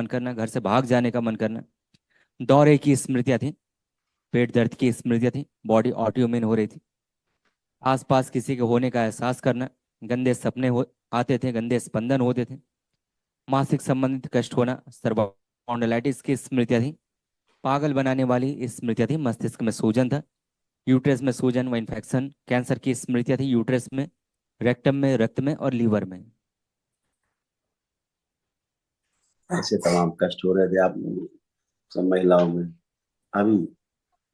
मन करना, घर से भाग जाने का मन करना, दौरे की स्मृतियाँ थी, पेट दर्द की स्मृतियाँ थी, बॉडी ऑटोइम्यून हो रही थी, आसपास किसी के होने का एहसास करना, गंदे सपने हो आते थे, गंदे स्पंदन होते थे, मासिक संबंधित कष्ट होना, स्पाइंडालाइटिस की स्मृतियाँ थी, पागल बनाने वाली स्मृतियाँ थी, मस्तिष्क में सूजन था, यूट्रस में सूजन व इन्फेक्शन, कैंसर की स्मृतियाँ थी यूट्रस में, रेक्टम में, रक्त में और लीवर में। ऐसे तमाम कष्ट हो रहे थे आप लोगों को, सब महिलाओं में। अभी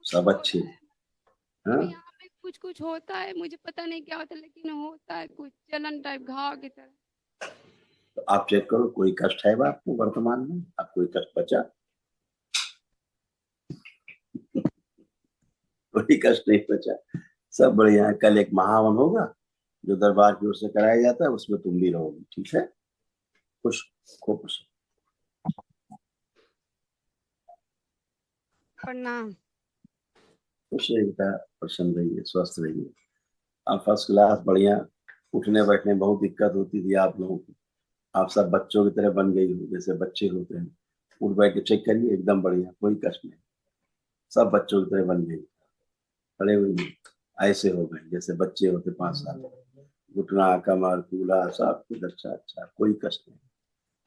सब अच्छे। हाँ, अभी यहाँ पे कुछ कुछ होता है, मुझे पता नहीं क्या होता है, लेकिन होता है कुछ जलन टाइप घाव की तरह। तो आप चेक करो कोई कष्ट है आपको वर्तमान में, आप कोई कष्ट बचा? कोई कष्ट नहीं बचा, सब बढ़िया है। कल एक महावन होगा जो दरबार की ओर से कराया जाता है, उसमें तुम भी रहोगी, ठीक है? खुश, खूब खुश। प्रणाम। खुश रहिए बेटा, प्रसन्न रहिए, स्वस्थ रहिए। आप फर्स्ट क्लास, बढ़िया। उठने बैठने में बहुत दिक्कत होती थी आप लोगों को, आप सब बच्चों की तरह बन गई हो, जैसे बच्चे होते हैं। उठ बैठ के चेक करिए, एकदम बढ़िया, कोई कष्ट नहीं। सब बच्चों की तरह बन गई, खड़े हुए ऐसे हो गए जैसे बच्चे होते 5 साल। घुटना, कमर, कूल्हा सब कुछ अच्छा अच्छा, कोई कष्ट नहीं।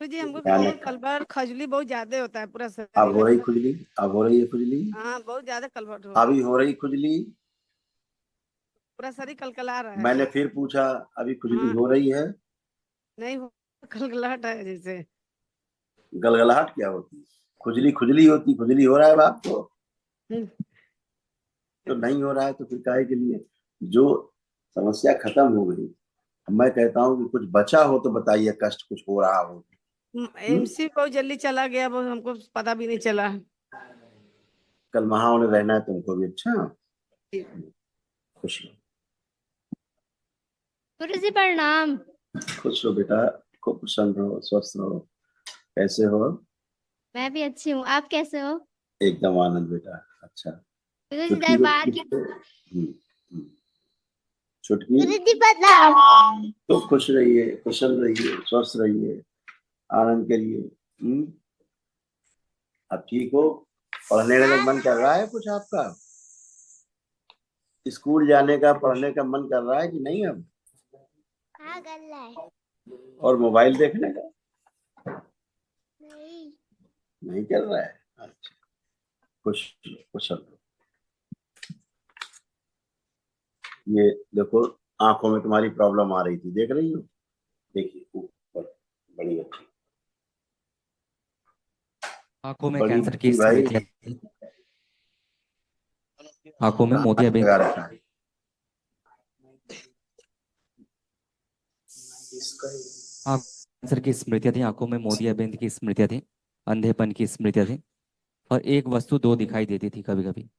तो जी हमको ध्यान बिल्कुल रखना। कलबल खजली बहुत ज्यादा होता है, पूरा अब शरीर हो रही लगता खुजली, अब हो रही है खुजली, है। हाँ, बहुत ज्यादा कलबल हो रहा है, अभी हो रही खुजली। पूरा शरीर कलकला रहा है। मैंने फिर पूछा, अभी खुजली हाँ, हो रही है? नहीं हो, कलकलाहट है जैसे। गलगलाहट क्या होती है? खुजली खुजली होती, खुजली हो रहा है आपको? हम्म, तो नहीं हो रहा है तो फिर काहे के लिए? जो समस्या खत्म हो गई, मैं कहता हूँ कि कुछ बचा हो तो बताइए, कष्ट कुछ हो रहा हो। हम्म? एमसी बहुत जल्दी चला गया, वो हमको पता भी नहीं चला। कल वहां उन्हें रहना है तुमको भी, अच्छा? खुश गुरु जी प्रणाम। रहो, खुश रहो बेटा, खूब प्रसन्न रहो, स्वस्थ रहो। कैसे हो? मैं भी अच्छी हूँ, आप कैसे हो? एकदम आनंद बेटा, अच्छा। गुरु जी छुटकी दरबार की। हम्म। छुटकी, गुरु जी प्रणाम। तो खुश रहिए, प्रसन्न रहिए, स्वस्थ रहिए, आनंद करिए। अब ठीक हो? पढ़ने का मन कर रहा है कुछ आपका? स्कूल जाने का, पढ़ने का मन कर रहा है कि नहीं अब? हाँ कर रहा है। और मोबाइल देखने का नहीं। नहीं कर रहा है? अच्छा, खुश खुश रहो। ये देखो, आंखों में तुम्हारी प्रॉब्लम आ रही थी, देख रही हो? देखिए ऊपर, बड़ी अच्छी, आंखों में बड़ी कैंसर की अच्छी भाई। स्मृतियाँ थी, आंखों में कहाँ मोतियाबिंद, लगा रखा है? कैंसर की स्मृतियाँ थी, आंखों में मोतियाबिंद की स्मृतियाँ थी, अंधेपन की स्मृतियाँ थी, और एक वस्तु दो दिखाई देती थी कभी कभी।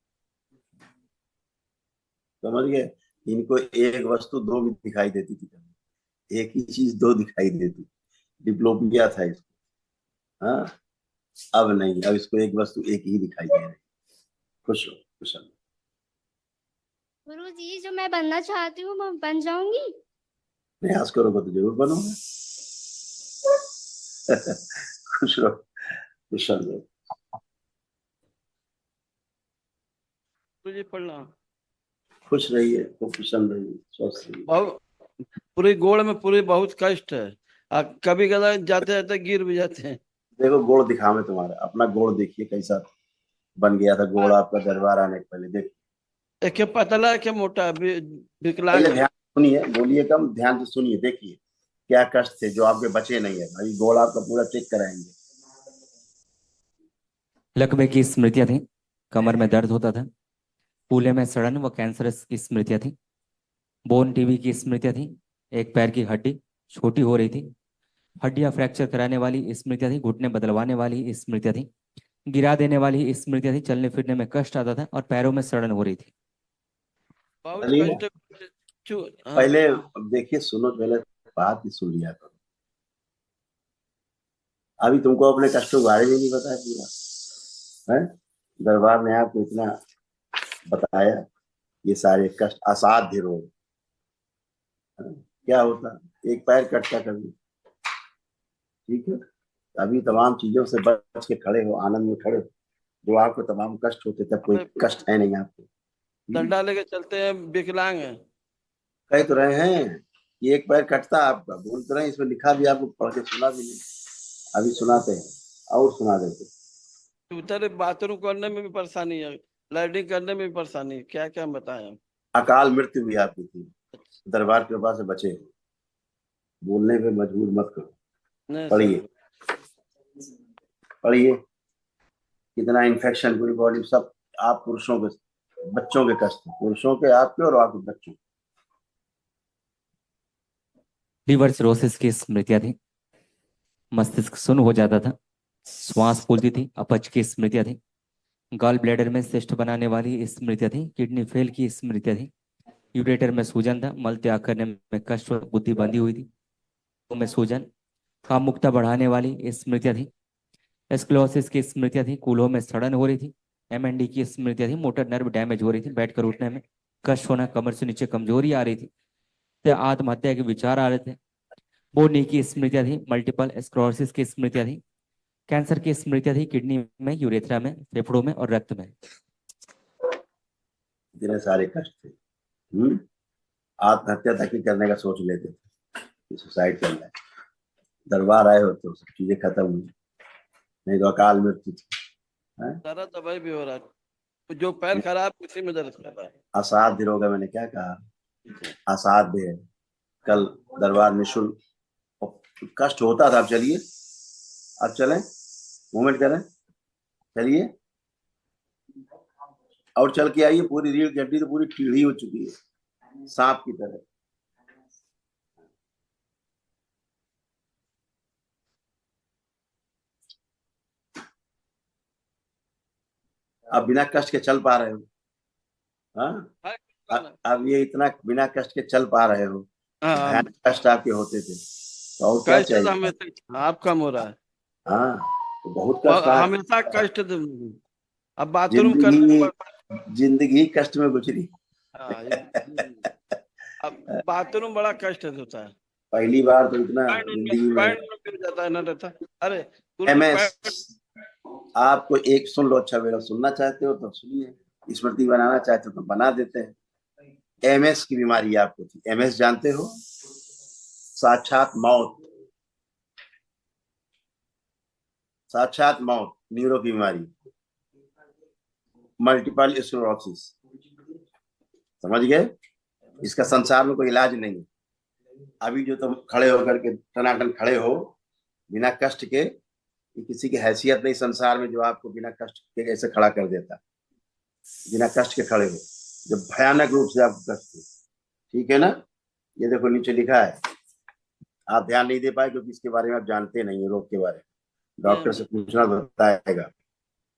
समझ गए? इनको एक वस्तु दो भी दिखाई देती थी, एक ही चीज दो दिखाई देती। डिप्लोपिया था इसको। हाँ, अब नहीं, अब इसको एक वस्तु एक ही दिखाई दे रही। खुश हो, खुश रहो। गुरु जी जो मैं बनना चाहती हूँ मैं बन जाऊंगी? प्रयास करोगे तो जरूर बनोगे। खुश रहो, खुश रहो। मुझे पढ़ना खुश रहिए, खूब प्रसन्न रहिए, स्वस्थ रहिए। बहुत, पूरी गोड़ में पूरी बहुत कष्ट है। कभी कदा जाते जाते गिर भी जाते हैं। देखो गोड़ दिखा, मैं तुम्हारा अपना गोड़ देखिए कैसा बन गया था गोड़ आपका दरबार आने के पहले। देखिए, एक के पतला है, के मोटा, विकलांग पहले है। ध्यान से सुनिए, बोलिए कम, ध्यान से सुनिए, देखिए क्या कष्ट थे जो आपके बचे नहीं है। भाई गोड़ आपका पूरा चेक कराएंगे। लकवे की स्मृतियाँ थी, कमर में दर्द होता था, फूले में सड़न व कैंसरस की स्मृतियाँ थी, बोन टीबी की स्मृतियाँ थी, एक पैर की हड्डी छोटी हो रही थी, हड्डियां फ्रैक्चर कराने वाली स्मृतियाँ थी, घुटने बदलवाने वाली स्मृतियाँ थी, गिरा देने वाली स्मृतियाँ थी, चलने फिरने में कष्ट आता था और पैरों में सड़न हो रही थी। बहुत चलिए, कष्ट। हाँ। पहले देखिए, सुनो, पहले बात ही सुन लिया करो। अभी तुमको अपने कष्टों के बारे में नहीं पता है पूरा, है? दरबार ने आपको इतना बताया, ये सारे कष्ट, असाध्य रोग, है? क्या होता, एक पैर कटता कभी, ठीक है, अभी तमाम चीजों से बच के खड़े हो, आनंद में खड़े हो। जो आपको तमाम कष्ट होते तब कोई कष्ट है नहीं आपको। डंडा लेके चलते हैं, विकलांग हैं। कह तो रहे हैं कि एक पैर कटता आपका, बोल तो रहे हैं, इसमें लिखा भी, आपको पढ़ के सुना भी नहीं। अभी सुनाते हैं और सुना देते। उधर बाथरूम करने में भी परेशानी है, लैट्रिन करने में भी परेशानी है, क्या क्या बताएं। अकाल मृत्यु भी आपकी थी, दरबार कृपा से बचे। बोलने पे मजबूर मत करो। नहीं पढ़िए सर, पढ़िए, कितना इन्फेक्शन पूरी बॉडी सब। आप पुरुषों के, बच्चों के कष्ट, पुरुषों के आपके और आपके बच्चों के। लिवर सिरोसिस की स्मृतियां थी, मस्तिष्क सुन्न हो जाता था, श्वास फूलती थी, अपच की स्मृतियां थी, गॉल ब्लैडर में सिस्ट बनाने वाली स्मृतियां थी, किडनी फेल की स्मृतियां थी, यूरेटर में सूजन था, मल त्याग करने में कष्ट और बुद्धि बंधी हुई थी, में सूजन, कामुकता बढ़ाने वाली स्मृतियां थी, एस्क्लोसिस की स्मृतियां थी, कूल्हों में सड़न हो रही थी, एमएनडी की स्मृतियां थी, मोटर नर्व डैमेज हो रही थी, बैठकर उठने में कष्ट होना, कमर से नीचे कमजोरी आ रही थी, तो आत्महत्या के विचार आ रहे थे, बोनी की स्मृतियां थी, मल्टीपल स्क्लेरोसिस की स्मृतियां थी, कैंसर की स्मृतियां थी, किडनी में, यूरेथ्रा में, फेफड़ों में और रक्त में। इतने सारे कष्ट थे। आत्महत्या तक ही करने का सोच लेते थे, सुसाइड करना है। दरबार आए हो तो सब चीजें खत्म हुई, नहीं तो अकाल मृत्यु थी। दर्द दवाई भी हो रहा है, जो पैर खराब उसी में दर्द कर रहा है। असाध्य रोग है, मैंने क्या कहा, असाध्य है। कल दरबार निःशुल्क, कष्ट होता था। अब चलिए, अब चलें, मूवमेंट करें, चलिए और चल के आइए। पूरी रीढ़ की हड्डी तो पूरी टीढ़ी हो चुकी है, सांप की तरह। अब बिना कष्ट के चल पा रहे हो? हाँ, अब ये इतना बिना कष्ट के चल पा रहे हो। भयानक कष्ट आपके होते थे, तो और क्या कष्ट तो चाहिए? हमेशा आप कम हो रहा है, हाँ, तो बहुत कष्ट आ, हमेशा कष्ट अब बाथरूम जिंदगी करने जिंदगी कष्ट में गुजरी। अब बाथरूम बड़ा कष्ट होता है, पहली बार तो इतना जिंदगी में। पैंट में गिर जाता है ना, रहता अरे एमएस, आपको एक सुन लो, अच्छा मेरा सुनना चाहते हो तो सुनिए, स्मृति बनाना चाहते हो तो बना देते हैं। एमएस की बीमारी आपको थी। एमएस जानते हो? साक्षात मौत, साक्षात मौत, न्यूरो की बीमारी, मल्टीपल स्क्लेरोसिस। समझ गए? इसका संसार में कोई इलाज नहीं है। अभी जो तुम खड़े होकर के टनाटन खड़े हो बिना कष्ट के, किसी की हैसियत नहीं संसार में जो आपको बिना कष्ट के ऐसे खड़ा कर देता। बिना कष्ट के खड़े हो, जो भयानक रूप से आपको कष्ट हो। ठीक है ना? ये देखो नीचे लिखा है, आप ध्यान नहीं दे पाए क्योंकि इसके बारे में आप जानते नहीं है, रोग के बारे में। डॉक्टर से पूछना बताएगा।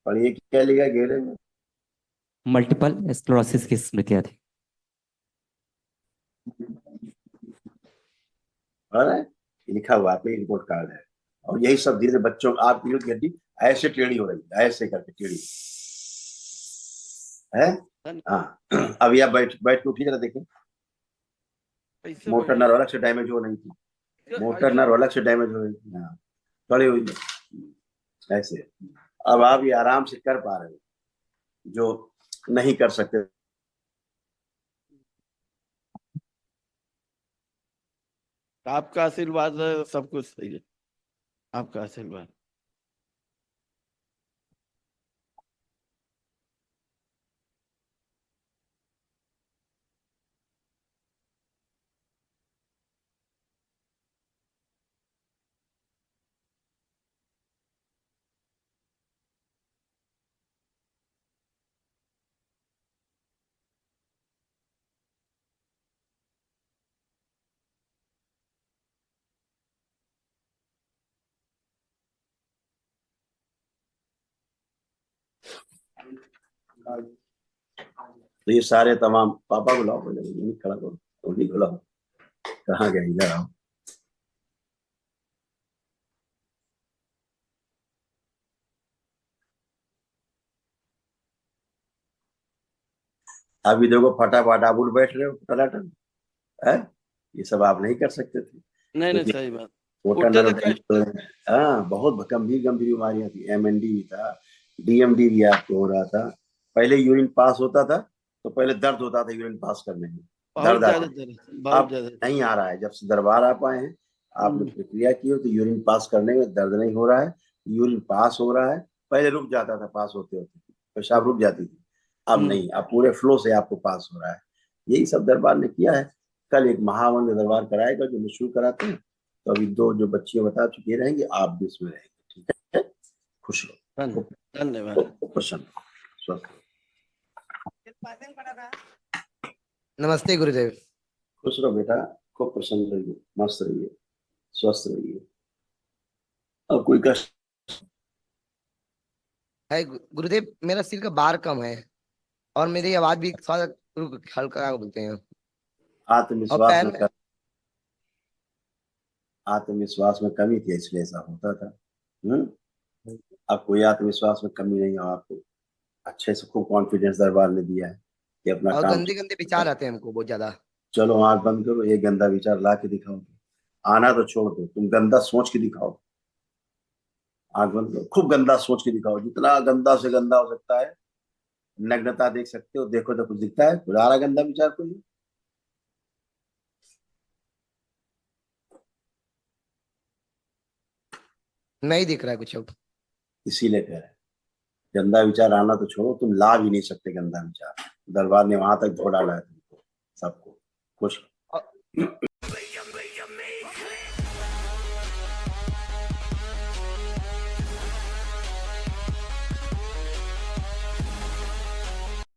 पर ये क्या लिखा घेरे में? मल्टीपल स्क्लेरोसिस की स्मृतियां थी। लिखा हुआ आपके रिपोर्ट कार्ड है। और यही सब धीरे बच्चों, आपकी रीढ़ की हड्डी ऐसे टेढ़ी हो रही है, ऐसे करके टेढ़ी है। हाँ, अभी आप बैठ बैठ के उठिए जरा देखें। मोटर नर्व अलग से डैमेज हो रही थी, मोटर नर्व अलग से डैमेज हो रही थी। हाँ, खड़ी हुई ऐसे। अब आप ये आराम से कर पा रहे हो जो नहीं कर सकते। आपका आशीर्वाद है, सब कुछ सही है, आपका आशीर्वाद। तो ये सारे तमाम, पापा बुलाओ पहले, नहीं खड़ा करो, नहीं बुलाओ, कहाँ गए, इधर आओ। अभी देखो फटाफट आप उठ बैठ रहे हो टनाटन है। ये सब आप नहीं कर सकते थे नहीं क्योंकि सही बात। कोटा उठने नर्व का डैमेज, हाँ बहुत गंभीर गंभीर बीमारियां थी, एमएनडी भी था, डीएमडी भी आपको हो रहा था। पहले यूरिन पास होता था तो पहले दर्द होता था यूरिन पास करने में, बहुत दर्द आता ज्यादा था। दर्द, बहुत अब ज्यादा। नहीं आ रहा है, जब से दरबार आ पाए हैं, आपने प्रक्रिया की हो तो यूरिन पास करने में दर्द नहीं हो रहा है, यूरिन पास हो रहा है। पहले रुक जाता था पास होते होते, पेशाब रुक जाती थी, अब नहीं, अब पूरे फ्लो से आपको पास हो रहा है। यही सब दरबार ने किया है। कल एक महामंत्र दरबार कराएगा जो निःशुल्क कराते हैं, तो अभी 2 जो बच्चियां बता चुकी रहेंगी, आप भी उसमें रहेंगे, ठीक है? खुश रहो, धन्यवाद। खूब प्रसन्न रहो, स्वस्थ रहो। नमस्ते गुरुदेव। खुश रहो बेटा, खूब प्रसन्न रहिए, मस्त रहिए, स्वस्थ रहिए, और कोई कष्ट। है गुरुदेव, मेरा सिर का बार कम है और मेरी आवाज भी थोड़ा हल्का बोलते हैं, और आत्मविश्वास पैर में में कमी, आत्मविश्वास में कमी थी इसलिए ऐसा होता था। अब कोई आत्मविश्वास में कमी नहीं है आपको, अच्छे से खूब कॉन्फिडेंस दरबार ने दिया है कि अपना और काम। गंदे गंदे विचार आते हैं हमको बहुत ज्यादा। चलो आंख बंद करो, एक गंदा विचार ला के दिखाओ, आना तो छोड़ दो, तुम गंदा सोच के दिखाओ। आंख बंद करो, खूब गंदा सोच के दिखाओ, जितना गंदा से गंदा हो सकता है। नग्नता देख सकते हो, देखो तो कुछ दिखता है, कुछ आ रहा गंदा विचार कोई? नहीं दिख रहा है कुछ अब। इसीलिए कह रहे हैं, गंदा विचार आना तो छोड़ो, तुम ला भी नहीं सकते गंदा विचार, दरबार ने वहां तक धो डाला है तुमको, सबको। खुश रहो।